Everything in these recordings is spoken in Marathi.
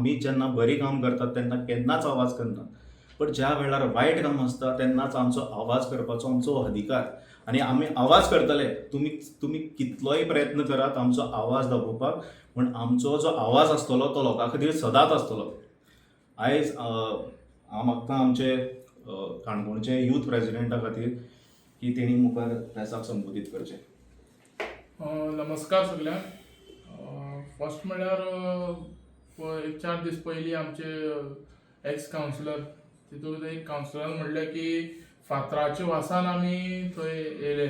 आमी जेन्ना बरी काम करतात तेन्ना केन्नाच आवाज करना, पण ज्या वेळार वायट काम आसता तेन्नाच आमचो आवाज करपाचो आमचो अधिकार आनी आमी आवाज करतले. तुमी कितलोय प्रयत्न करात आमचो आवाज दाखोवपाक, पूण आमचो जो आवाज आसतलो तो लोकां खातीर सदांच आसतलो. आयज हांव मागतां आमचे काणकोणचे यूथ प्रेसिडेंटा खातीर की तेणी मुखार प्रेसाक संबोधीत करचें. नमस्कार सगळ्यांक. फर्स्ट म्हणल्यार एक 4 दीस पयलीं आमचे एक्स कावन्सिलर तितूंत एक कावन्सिलरान म्हणलें की फातराच्या वासान आमी थंय येयले.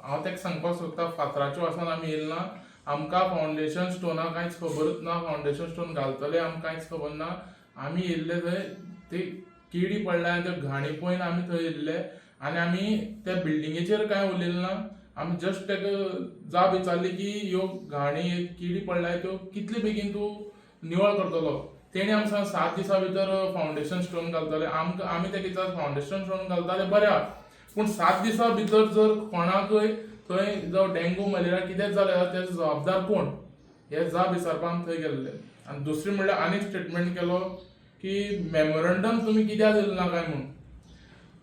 हांव ताका सांगपाक सोदतां, फातराच्या वासान आमी येयले ना. आमकां फावंडेशन स्टोना कांयच खबरूच ना. फावंडेशन स्टोन घालतले आमकां कांयच खबर ना. आमी येयल्ले थंय ती किडी पडल्या आनी त्यो घाणी पळोवन आमी थंय येयल्ले आनी आमी त्या बिल्डिंगेचेर कांय उलयलें ना. आमी जस्ट ताका जाप विचारली की ह्यो घाणी किडी पडल्या त्यो कितले बेगीन तूं निवळ करतलो. तेणी आमकां सांगलें 7 दिसां भितर फावंडेशन स्टोन घालतले. आमी ताका विचारलें फावंडेशन स्टोन घालता तें बरें आहा, पूण 7 दिसां भितर जर कोणाकय थंय जावं डेंगू मलेरिया कितेंच जालें जाल्यार तेजो जबाबदार कोण, हें जाप विचारपाक आमी थंय गेल्ले. आनी दुसरें म्हणल्यार आनीक स्टेटमेंट केलो की मेमोरंडम तुमी कित्याक दिलें ना काय म्हणून.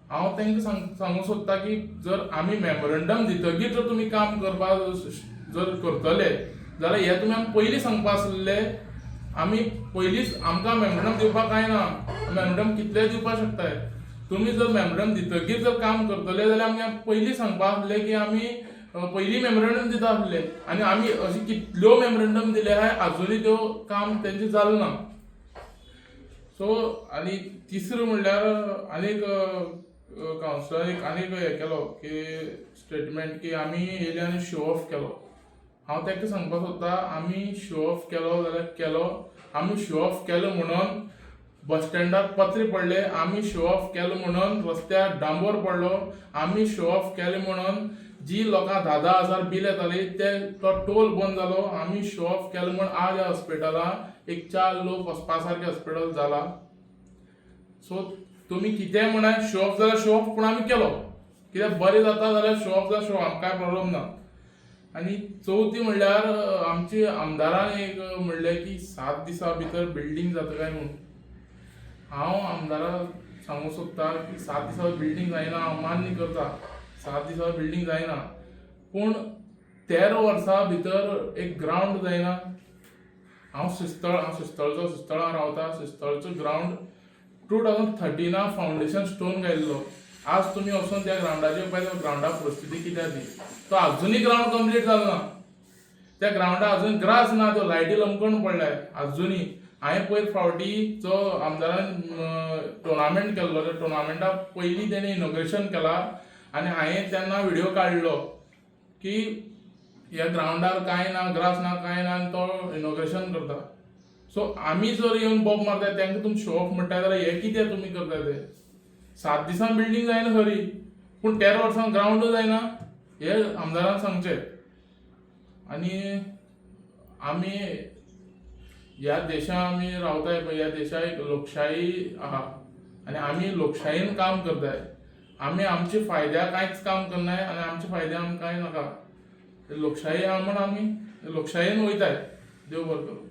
हांव तांकां सांगूंक सोदतां की जर आमी मेमोरंडम दितकीर जर तुमी काम करपाक जर करतले जाल्यार हें तुमी आमकां पयलीं सांगपाक आसलें. आमी पयलींच आमकां मेमोरंडम दिवपाक कांय ना. मेमोरंडम कितलेय दिवपाक शकताय. तुमी जर मेमोरंडम दितकीर जर काम करतले जाल्यार आमकां पयलीं सांगपाक आसलें की आमी पयलीं मेमोरंडम दिता आसले. आनी आमी अशी कितल्यो मेमोरंडम दिले आहाय, आजुनूय त्यो काम तेंचें जालें ना. सो आनी तिसरें म्हणल्यार आनीक कावन्सिलरान आनीक हें केलो की स्टेटमेंट की आमी येयले आनी शो ऑफ केलो. हांव ताका सांगपाक सोदतां, आमी शो ऑफ केलो जाल्यार केलो. आमी शो ऑफ केलो म्हणून बस स्टँडार पत्रे पडले. आमी शो ऑफ केलो म्हणून रस्त्यार डांबोर पडलो. आमी शो ऑफ केले म्हणून जी लोकां 10,000 बील येताली तो टोल बंद जालो. आमी शो ऑफ केलो म्हणून आज ह्या हॉस्पिटलांत एक 4 लोक वचपा सारकें हॉस्पिटल जाला. सो तुमी कितेंय म्हणात, शो ऑफ जाल्यार शो ऑफ, पूण आमी केलो. कित्याक बरें जाता जाल्यार शो ऑफ जाल्यार शो ऑफ, कांय प्रॉब्लेम ना. आनी चवथी म्हणल्यार आमची आमदारान एक म्हणलें की 7 दिसां भितर बिल्डींग जाता काय म्हणून. हांव आमदाराक सांगूंक सोदतां की 7 दिसां बिल्डींग जायना. हांव मान्य करतां 7 दिसां बिल्डींग जायना, पूण 13 वर्सां भितर एक ग्रावंड जायना. हांव सिस्तळां रावतां. सिस्तळचो ग्रावंड 2013 फावंडेशन स्टोन घायल्लो. आज तुमी वचून त्या ग्रावंडाचेर पळय, त्या ग्रावंडा परिस्थिती कित्याक ती. तो आजुनूय ग्रावंड कंप्लीट जालो ना. त्या ग्रावंडार अजून ग्रास ना, त्यो लायटी लमकून पडल्यात आजुनूय. हांवें पयर फावटी जो आमदारान टोर्नामेंट केल्लो, त्या टोर्नामेंटा पयलीं तेणें इनॉग्रेशन केलां आनी हांवें तेन्ना व्हिडिओ काडलो की ह्या ग्रावंडार कांय ना, ग्रास ना, कांय ना, आनी तो इनॉग्रेशन करता. सो आमी जर येवन बॉब मारताय तांकां तुमी शो ऑफ म्हणटाय जाल्यार हें कितें तुमी करताय ते. 7 दिसां बिल्डींग जायना खरी, पूण 13 वर्सां ग्रावंड जायना, हें आमदारान सांगचें. आनी आमी ह्या देशांत आमी रावताय पळय, ह्या देशाक एक लोकशाही आहा आनी आमी लोकशायेन काम करताय. आमी आमच्या फायद्याक कांयच काम करनाय आनी आमच्या फायद्याक आमकां कांय नाका. लोकशाही आहा म्हूण आमी लोकशायेन वयताय. देव बरें करूं.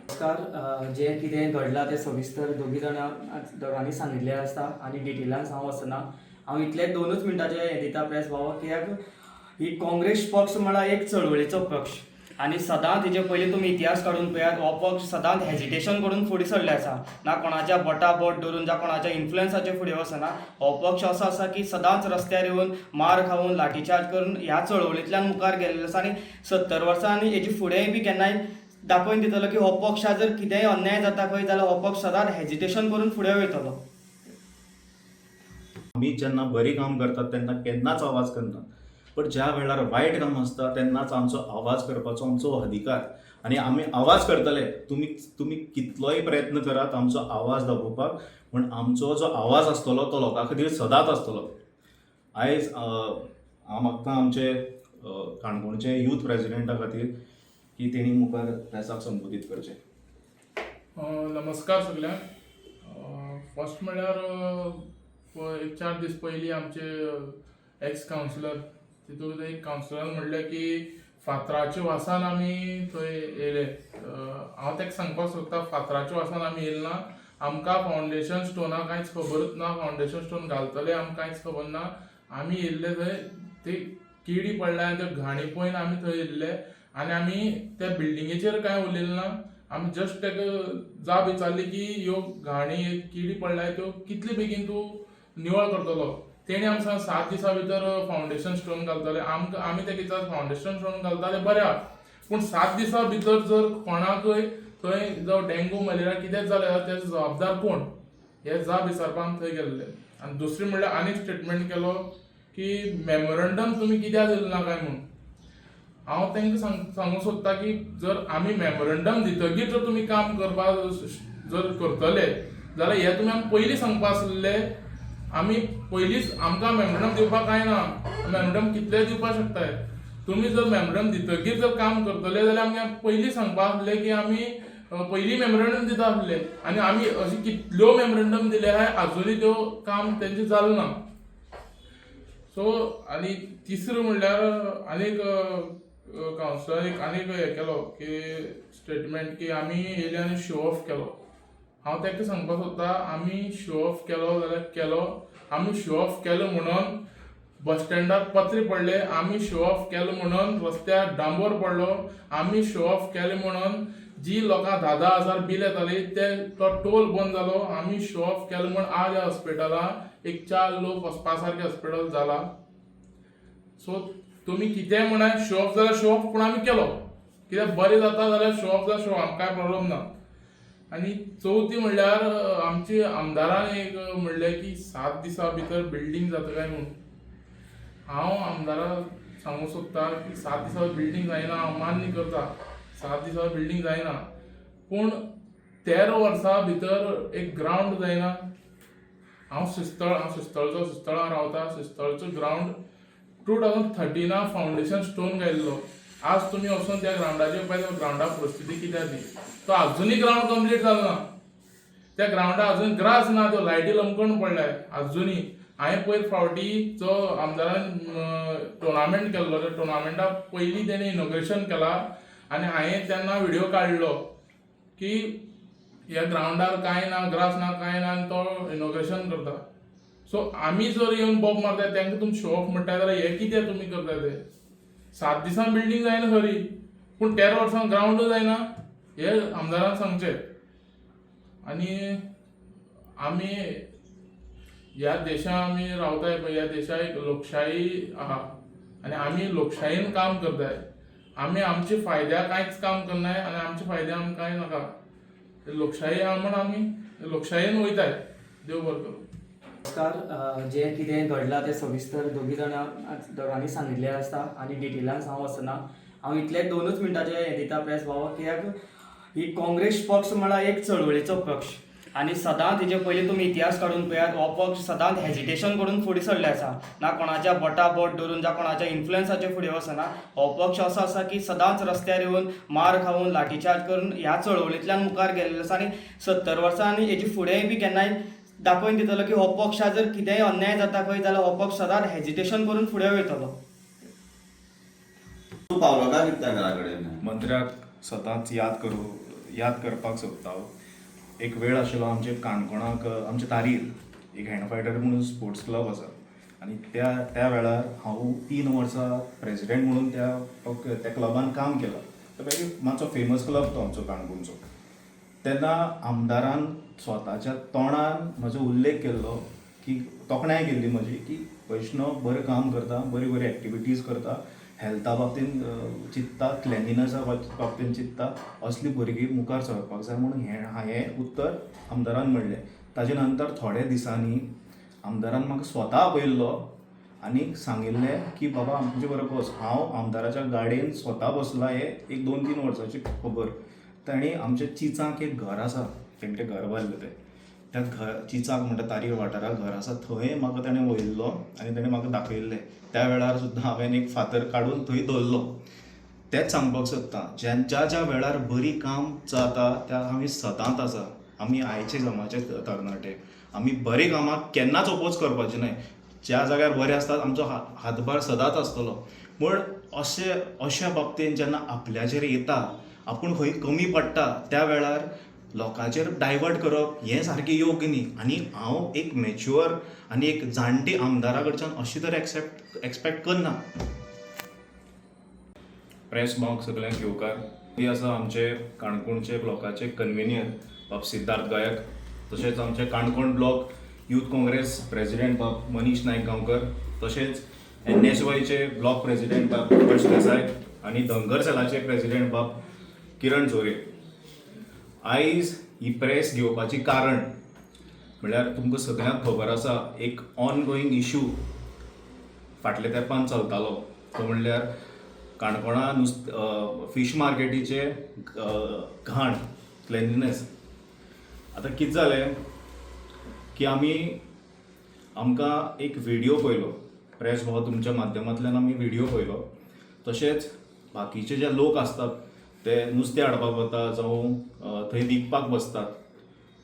नमस्कार. जें कितें घडलां तें सविस्तर दोगांनी सांगिल्लें आसता आनी डिटेलान हांव वचना. हांव इतले 2च मिनटाचें हें दिता प्रेस भावाक, कित्याक ही काँग्रेस पक्ष म्हळ्यार एक चळवळीचो पक्ष आनी सदांच हेजे पयलीं तुमी इतिहास काडून पळयात, हो पक्ष सदांच हेजिटेशन करून फुडें सरले आसा. ना कोणाच्या बोटा बोट धरून जावं कोणाच्या इन्फ्लुएन्साचेर फुडें वचना. हो पक्ष असो आसा की सदांच रस्त्यार येवन मार खावन लाठीचार्ज करून ह्या चळवळींतल्यान मुखार गेल्लो आसा आनी 70 वर्सां आनी हेजे फुडेंय बी केन्नाय दाखोवन दितलो की हो पक्षा जर कितेंय अन्याय जाता खंय जाल्यार हो पक्ष सदांच हेजिटेशन करून फुडें वयतलो. आमी जेन्ना बरी काम करतात तेन्ना केन्नाच आवाज करना, पण ज्या वेळार वायट काम आसता तेन्नाच आमचो आवाज करपाचो आमचो अधिकार आनी आमी आवाज करतले. तुमी कितलोय प्रयत्न करात आमचो आवाज दाखोवपाक, पूण आमचो जो आवाज आसतलो तो लोकां खातीर सदांच आसतलो. आयज हांव मागतां आमचे काणकोणचे यूथ प्रेसिडेंटा खातीर की तेणी मुखार प्रेसाक संबोधीत करचें. नमस्कार सगळ्यांक. फर्स्ट म्हणल्यार एक 4 दीस पयलीं आमचे एक्स कावन्सिलर तितूंत एक कावन्सिलरान म्हणलें की फातराच्या वासान आमी थंय येयले. हांव ताका सांगपाक सोदता, फातराच्या वासान आमी येयले ना. आमकां फावंडेशन स्टोना कांयच खबरूच ना, फावंडेशन स्टोन घालतले आमकां कांयच खबर ना. आमी येयल्ले थंय ते किडी पडल्या आनी त्यो घाणी पळोवन आमी थंय येयल्ले आनी आमी त्या बिल्डिंगेचेर कांय उलयलें ना. आमी जस्ट ताका जाप विचारली की ह्यो घाणी किडी पडल्यात त्यो कितले बेगीन तूं निवळ करतलो. तेणी आमकां 7 दिसां भितर फावंडेशन स्टोन घालतले. आमी ताका विचार फावंडेशन स्टोन घालताले बरें आहा, पूण 7 दिसां भितर जर कोणाकय थंय जावं डेंगू मलेरिया कितेंच जालें जाल्यार तेजो जबाबदार कोण, हे जाप विचारपाक आमी थंय गेल्ले. आनी दुसरें म्हणल्यार आनीक स्टेटमेंट केलो की मेमोरंडम तुमी कित्याक दिलें ना काय म्हणून. हांव तांकां सांगूंक सोदता की जर आमी मेमोरंडम दितकीर जर तुमी काम करपाक जर करतले जाल्यार हे तुमी आमकां पयलीं सांगपा आसलें. आमी पयलींच आमकां मेमोरंडम दिवपाक कांय ना, मेमोरंडम कितलेय दिवपाक शकताय. तुमी जर मेमोरंडम दितकीर जर काम करतले जाल्यार आमकां पयलीं सांगपा आसलें की आमी पयलीं मेमोरंडम दिता आसले. आनी आमी अशी कितल्यो मेमोरंडम दिले आहाय, आजुनूय त्यो काम तेंचें जालें ना. सो आनी तिसरें म्हणल्यार आनीक कावन्सिलरान आनीक हें केलो की स्टेटमेंट की आमी येयले आनी शो ऑफ केलो. हांव ताका सांगपाक सोदता, आमी शो ऑफ केलो जाल्यार केलो. आमी शो ऑफ केलो म्हणून बस स्टँडार पत्रे पडले, आमी शो ऑफ केलो म्हणून रस्त्यार डांबोर पडलो, आमी शो ऑफ केले म्हणून जी लोकां 10,000 बील येताली तो टोल बंद जालो. आमी शो ऑफ केलो म्हणून आज ह्या हॉस्पिटलांत एक 4 लोक वचपा सारकें हॉस्पिटल जाला. सो तुमी कितेंय म्हणाय, शो ऑफ जाल्यार शो ऑफ, पूण आमी केलो. कित्याक बरें जाता जाल्यार शो ऑफ जाल्यार शो ऑफ, आमकां कांय प्रॉब्लेम ना. आनी चवथी म्हणल्यार आमचे आमदारान एक म्हणलें की 7 दिसां भितर बिल्डींग जाता काय म्हणून. हांव आमदाराक सांगूंक सोदता की 7 दिसां बिल्डींग जायना, हांव मान्य करता 7 दिसां बिल्डींग जायना, पूण 13 वर्सां भितर एक ग्रावंड जायना. हांव शिस्तळां रावता. शिस्तळचो ग्रावंड 2013 फावंडेशन स्टोन घायल्लो. आज तुमी वचून त्या ग्रावंडाचेर पळय, त्या ग्रावंडा परिस्थिती कित्याक ती, तो आजुनूय ग्रावंड कंप्लीट जालो ना. त्या ग्रावंडा अजून ग्रास ना, त्यो लायटी लमकण पडल्याय आजुनूय. हांवें पयर फावटी जो आमदारान टोर्नामेंट केल्लो, त्या टोर्नामेंटा पयलीं तेणें इनॉग्रेशन केला आनी हांवें तेन्ना व्हिडिओ काडलो की ह्या ग्रावंडार कांय ना, ग्रास ना, कांय ना, आनी तो इनॉग्रेशन करता. सो आमी जर येवन बॉब मारताय तांकां तुमी शो ऑफ म्हणटाय जाल्यार हे कितें तुमी करताय ते. 7 दिसां बिल्डींग जायना खरी, पूण 13 वर्सां ग्रावंडूय जायना, हे आमदारान सांगचें. आनी आमी ह्या देशान आमी रावताय पळय, ह्या देशाक एक लोकशाही आहा आनी आमी लोकशायेन काम करताय. आमी आमच्या फायद्याक कांयच काम करनाय आनी आमच्या फायद्याक आमकां कांय नाका. लोकशाही आहा म्हण आमी लोकशायेन वयताय. देव बरें करूं. नमस्कार. जे कितें घडलां तें सविस्तर दोगांनी सांगिल्लें आसता आनी डिटेलान हांव वचना. हांव इतले 2च मिनटाचे हें दिता प्रेस भावा, कित्याक ही काँग्रेस पक्ष म्हळ्यार एक चळवळीचो पक्ष आनी सदांच हेजे पयलीं तुमी इतिहास काडून पळयात, हो पक्ष सदांच हेजिटेशन करून फुडें सरले आसा. ना कोणाच्या बोटा बोट धरून, जा कोणाच्या इन्फ्लुएन्साचे फुडें वचना. हो पक्ष असो आसा की सदांच रस्त्यार येवन मार खावन लाठीचार्ज करून ह्या चळवळींतल्यान मुखार गेल्लो आसा. आनी 70 वर्सां आनी हेजी फुडेंय बी केन्नाय दाखोवन दितलो की हो पक्षा जर कितेंय अन्याय जाता खंय जाल्यार हो पक्ष सदांच हेजिटेशन करून फुडें वयतलो. तूं पावलो काय कितें घरा कडेन? मंत्र्याक सदांच याद करपाक सोदता. एक वेळ आशिल्लो आमचे काणकोणाक, आमचे तारीर एक हँड फायटर म्हणून स्पोर्ट्स क्लब आसा आनी त्या वेळार हांव 3 वर्सां प्रेसिडेंट म्हणून त्या क्लबान काम केलां. वेरी मातसो फेमस क्लब तो आमचो काणकोणचो. तेन्ना आमदारान स्वताच्या तोंडान म्हजो उल्लेख केल्लो की तोखणाय केल्ली म्हजी की वैष्णव बरें काम करता, बरी बरी एक्टिविटीज करता, हेल्था बाबतींत चिंतता, क्लेनिनसा बाबतींत चिंतता, असली भुरगीं मुखार सरपाक जाय म्हणून हें उत्तर आमदारान म्हणलें. ताजे नंतर थोड्या दिसांनी आमदारान म्हाका स्वता आपयल्लो आनी सांगिल्लें की बाबा आमचे बरोबर बस. हांव आमदाराच्या गाडयेन स्वता बसला, हें एक 2-3 वर्सांची खबर. ताणी आमच्या चिचांक एक घर आसा, तेंचे घर बांदलें तें. त्या चिचाक म्हणटा तारीर वाठाराक घर आसा, थंय म्हाका ताणें वयल्लो आनी ताणें म्हाका दाखयल्लें. त्या वेळार सुद्दां हांवें एक फातर काडून थंय दवरलो. तेंच सांगपाक सोदता, ज्या वेळार बरी काम जाता त्या आमी सदांच आसा. आमी आयचे जमाचे तरणाटे, आमी बरे कामाक केन्नाच ओपोज करपाचें न्हय. ज्या जाग्यार बरें आसतात आमचो हातभार सदांच आसतलो. पूण अशा बाबतीन जेन्ना आपल्याचेर येता आपूण खंय कमी पडटा त्या वेळार लोकांचेर डायवर्ट करप हें सारकें योग्य न्ही. आनी हांव एक मॅच्युअर आनी एक जाणटी आमदारा कडच्यान अशी तर एक्सपेक्ट करना. प्रेस भावक सगळ्यांक येवकार. ही आसा आमचे काणकोणचे ब्लॉकाचे कन्व्हेनियर बाब सिद्धार्थ गायक, तशेंच आमचे Canacona block youth Congress president बाब मनीश नायक गांवकर, तशेंच NSYचे ब्लॉक प्रेसिडेंट बाब हर्ष देसाय आनी धनगर सेलाचे प्रेसिडेंट बाब किरण जोरे. आयज ही प्रेस घेवपाची कारण म्हळ्यार तुमकां सगळ्यांक खबर आसा एक ऑन गोईंग इश्यू फाटल्या तेंपान चलतालो, तो म्हणल्यार काणकोणा फीश मार्केटीचे घाण क्लेनलीनेस. आतां कितें जालें की आमकां एक व्हिडिओ पळयलो, प्रेस भाव तुमच्या माध्यमांतल्यान आमी व्हिडिओ पळयलो. तशेंच बाकीचे जे लोक आसतात ते नुस्तें हाडपाक वता जावं थंय विकपाक बसतात,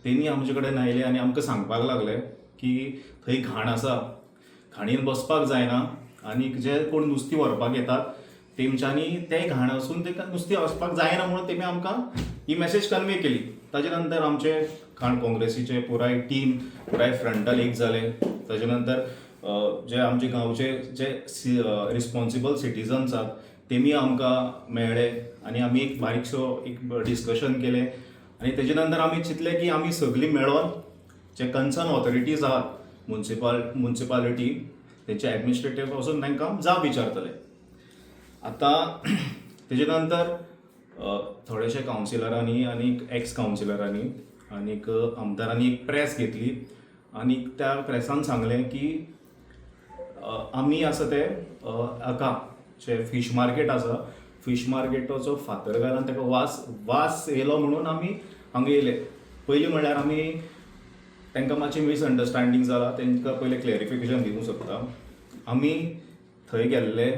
तेणी आमचे कडेन आयले आनी आमकां सांगपाक लागले की थंय घाण आसा, घाणीन बसपाक जायना आनी जे कोण नुस्तीं व्हरपाक येतात तेंच्यांनी तें घाण वचून ताका नुस्तें वचपाक जायना म्हणून तेमी आमकां ही मेसेज कन्वे केली. ताजे नंतर आमचे काँग्रेसीचे पुराय टीम पुराय फ्रंटल एक जाले. ताजे नंतर जे आमचे गांवचे जे रिस्पॉन्सिबल सिटीजन्स आहात तेमी आमकां मेळ्ळे आनी आमी एक बारीकसो एक डिस्कशन केलें. आनी तेजे नंतर आमी चिंतलें की आमी सगळीं मेळोन जे कन्सर्न ऑथॉरिटीज आहात मुन्सिपालिटी तेंचे एडमिनिस्ट्रेटिव्ह वचून तांकां जाप विचारतले. आतां तेजे नंतर थोडेशे कावन्सिलरांनी आनी एक्स कावन्सिलरांनी आनीक आमदारांनी एक प्रेस घेतली आनी त्या प्रेसान सांगलें की आमी आसा ते हाका जे फीश मार्केट आसा फीश मार्केटाचो फातर घालून ताका वास येयलो म्हणून आमी हांगा येयले. पयलीं म्हणल्यार आमी तांकां मातशें मिसअंडरस्टँडींग जाला, तांकां पयलें क्लॅरिफिकेशन दिवंक सोदता. आमी थंय गेल्ले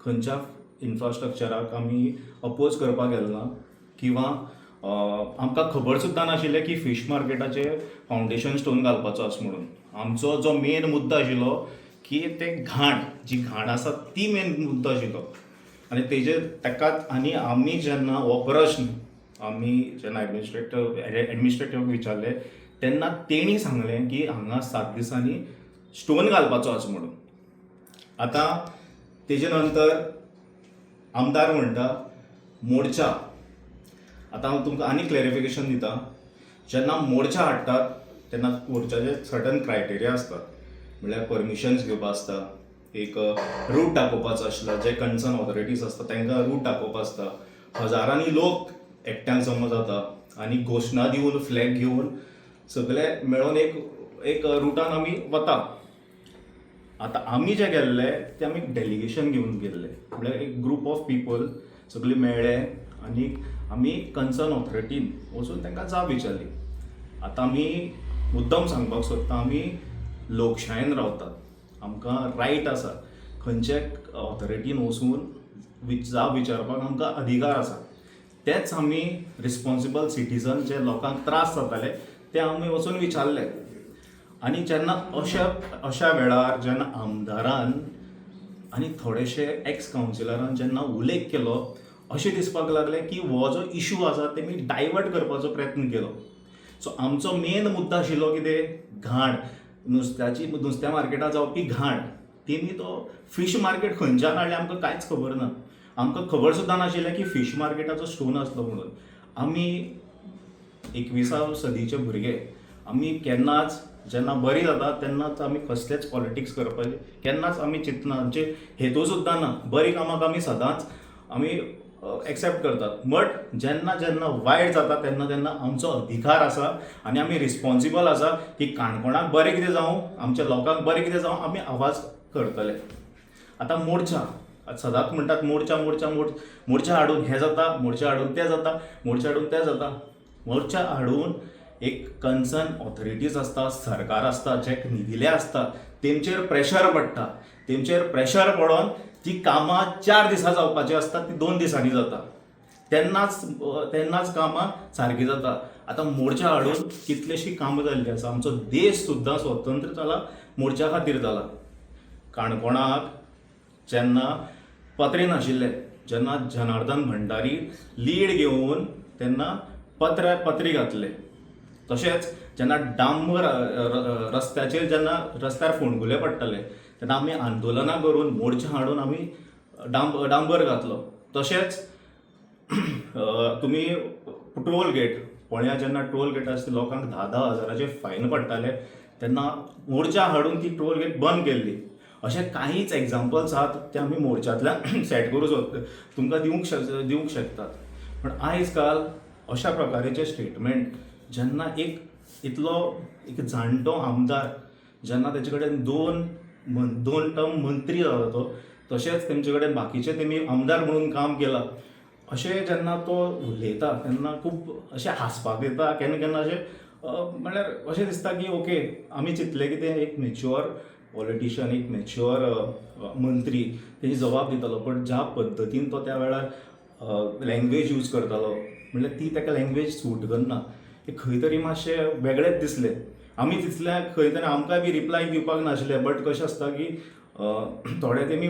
खंयच्या इन्फ्रास्ट्रक्चराक आमी अपोज करपाक गेलना किंवा आमकां खबर सुद्दां नाशिल्लें की फीश मार्केटाचे फावंडेशन स्टोन घालपाचो आसा म्हणून. आमचो जो मेन मुद्दो आशिल्लो की ते जी घाण आसा ती मेन मुद्दो आशिल्लो आनी ताकाच आनी आमी जेन्ना हो प्रश्न आमी जेन्ना एडमिनिस्ट्रेटिव्हाक विचारले तेन्ना तेणी सांगलें की हांगा 7 दिसांनी स्टोन घालपाचो आसा म्हणून. आतां तेजे नंतर आमदार म्हणटा मोर्चा. आतां हांव तुमकां आनी क्लॅरिफिकेशन दिता. जेन्ना मोर्चा हाडटात तेन्ना मोर्चाचे सर्टन क्रायटेरिया आसतात, म्हळ्यार परमिशन्स घेवपा आसता, एक रूट दाखोवपाचो आसता, जे कन्सर्न ऑथॉरिटीज आसता तांकां रूट दाखोवपा आसता, हजारांनी लोक एकट्यान समज जाता आनी घोशणा दिवन फ्लॅग घेवन सगळे मेळोन एक रुटान आमी वता. आतां आमी जे गेल्ले ते आमी डेलिगेशन घेवन गेल्ले, म्हळ्यार एक ग्रूप ऑफ पीपल सगळे मेळ्ळे आनी आमी कन्सर्न ऑथॉरिटीन वचून तांकां जाप विचारली. आतां आमी मुद्दम सांगपाक सोदता आमी लोकशायेन रावतात, आमकां रायट आसा खंयचे ऑथॉरिटीन वचून जाप विचारपाक आमकां अधिकार आसा. तेच आमी रिस्पॉन्सिबल सिटीजन जे लोकांक त्रास जाताले ते आमी वचून विचारले. आनी जेन्ना अशा वेळार जेन्ना आमदारान आनी थोडेशे एक्स कावन्सिलरान जेन्ना उल्लेख केलो अशें दिसपाक लागलें की हो जो इशू आसा तेमी डायवर्ट करपाचो प्रयत्न केलो. सो आमचो मेन मुद्दो आशिल्लो कितें घाण, नुस्त्या मार्केटात जावपी घाण. तेमी तो फीश मार्केट खंयच्यान हाडलें आमकां कांयच खबर ना. आमकां खबर सुद्दां नाशिल्लें की फीश मार्केटाचो स्टोन आसलो म्हणून. आमी 21व्या सदीचे भुरगे, आमी केन्नाच जेन्ना बरी जाता तेन्नाच आमी कसलेच पॉलिटिक्स करपाचे केन्नाच आमी चिंतना, आमचे हेतू सुद्दां ना. बरी कामाक आमी सदांच आमी एक्सेप्ट करतात, बट जेन्ना जेन्ना वायट जाता तेन्ना तेन्ना आमचो अधिकार आसा आनी आमी रिस्पॉन्सिबल आसा की काणकोणाक बरें कितें जावं, आमच्या लोकांक बरें कितें जावं आमी आवाज करतले. आतां मोर्चा सदांच म्हणटात मोर्चा हाडून हें जाता, मोर्चा हाडून तें जाता, मोर्चा हाडून तें जाता. मोर्चा हाडून एक कन्सर्न ऑथॉरिटीज आसता, सरकार आसता, जे निदिले आसता तेंचेर प्रेशर पडटा. तेंचेर प्रेशर पडोन ती कामां 4 दिसां जावपाची आसता ती 2 दिसांनी जाता. तेन्नाच कामां सारकी जाता. आतां मोर्चा हाडून कितलीशीं कामां जाल्लीं आसा. आमचो देश सुद्दां स्वतंत्र जाला मोर्चा खातीर जाला. काणकोणाक जेन्ना पत्रे नाशिल्ले जेन्ना जनार्दन भंडारी लीड घेवन तेन्ना पत्री घातले. तशेंच जेन्ना डांबर रस्त्याचेर जेन्ना रस्त्यार फोंडकुले पडटाले तेन्ना आमी आंदोलनां करून मोर्चा हाडून आमी डांबर घातलो. तशेंच तुमी टोल गेट फोंड्या जेन्ना टोल गेट आसता लोकांक 10,000 हजाराचे फायन पडटाले तेन्ना मोर्चा हाडून ती टोल गेट बंद केल्ली. अशे काहीच एग्जाम्पल्स आहात ते आमी मोर्चांतल्यान सेट करूंक तुमकां दिवंक शकतात. पण आयज काल अशा प्रकाराचे स्टेटमेंट जेन्ना एक जाणटो आमदार जेन्ना तेचे कडेन दोन टर्म मंत्री जालो तो, तशेंच तेंचे कडेन बाकीचे तेमी आमदार म्हणून काम केलां, अशें जेन्ना तो उलयता तेन्ना खूब अशें हांसपाक येता. केन्ना केन्ना अशें म्हळ्यार अशें दिसता की ओके आमी चिंतलें की तें एक मॅच्युअर पॉलिटिशियन, एक मॅच्युअर मंत्री तेजी जबाब दितालो. पण ज्या पद्दतीन तो त्या वेळार लँग्वेज यूज करतालो म्हणल्यार ती ताका लँग्वेज सूट करना. ते खंय तरी मातशें वेगळेंच दिसलें. आमी चिंतलें खंय तरी आमकां बी रिप्लाय दिवपाक नाशिल्लें. बट कशें आसता की थोडे तेमी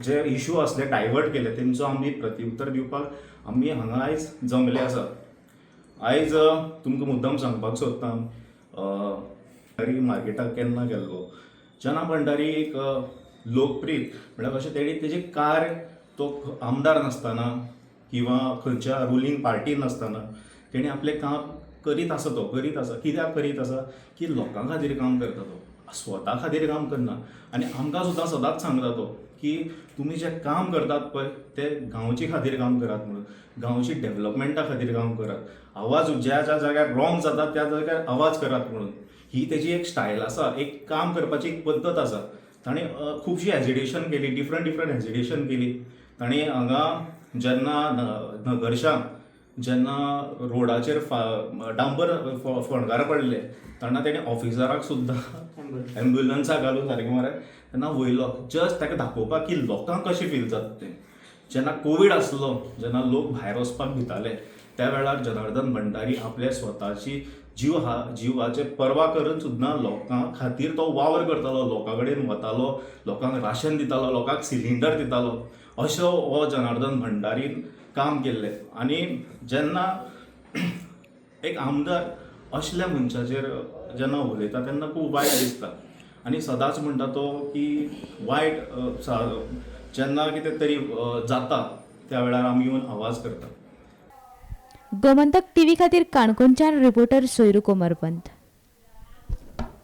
जे इश्यू आसले डायवर्ट केले तेंचो आमी प्रत्युत्तर दिवपाक आमी हांगा आयज जमले आसा. आयज तुमकां मुद्दम सांगपाक सोदतां भंडारी मार्केटाक केन्ना गेल्लो. जेन्ना भंडारी एक लोकप्रिय म्हळ्यार अशें तेजी कार्य तो आमदार नासतना किंवा खंयच्या रुलींग पार्टीन नासतना तेणी आपलें काम करीत आसा. कित्याक करीत आसा की लोकां खातीर काम करता तो, स्वता खातीर काम करना. आनी आमकां सुद्दां सदांच सांगता तो की तुमी जें काम करतात पळय तें गांवचे खातीर काम करात म्हणून, गांवची डेव्हलपमेंटा खातीर काम करात. आवाज ज्या जाग्यार रॉंग जाता त्या जाग्यार आवाज करात म्हणून ही तेजी एक स्टायल आसा, एक काम करपाची एक पद्दत आसा. ताणें खुबशी एजिटेशन केली, डिफरंट एजिटेशन केली. ताणें हांगा जेन्ना नगरशांत जेन्ना रोडाचेर डांबर फोंडकार पडले तेन्ना तेणें ऑफिसराक सुद्दां एम्ब्युलन्साक घालून सारकें मरे तेन्ना वयलो जस्ट ताका दाखोवपाक की लोकांक कशें फील जाता तें. जेन्ना कोवीड आसलो, जेन्ना लोक भायर वचपाक भिताले त्या वेळार जनार्दन भंडारी आपले स्वताची जिवाचे पर्वा करून सुद्दां लोकां खातीर तो वावर करतालो. लोकां कडेन वतालो, लोकांक राशन दितालो, लोकांक सिलिंडर दितालो. असो हो जनार्दन भंडारीन काम केल्लें. आनी जेन्ना एक आमदार असल्या मनशाचेर जेन्ना उलयता तेन्ना खूब वायट दिसता. आनी सदांच म्हणटा तो की वायट जेन्ना कितें तरी जाता त्या वेळार आमी येवन आवाज करता. गोमंतक टीव्ही खातीर काणकोणच्यान रिपोर्टर सोयरू कोमरपंत.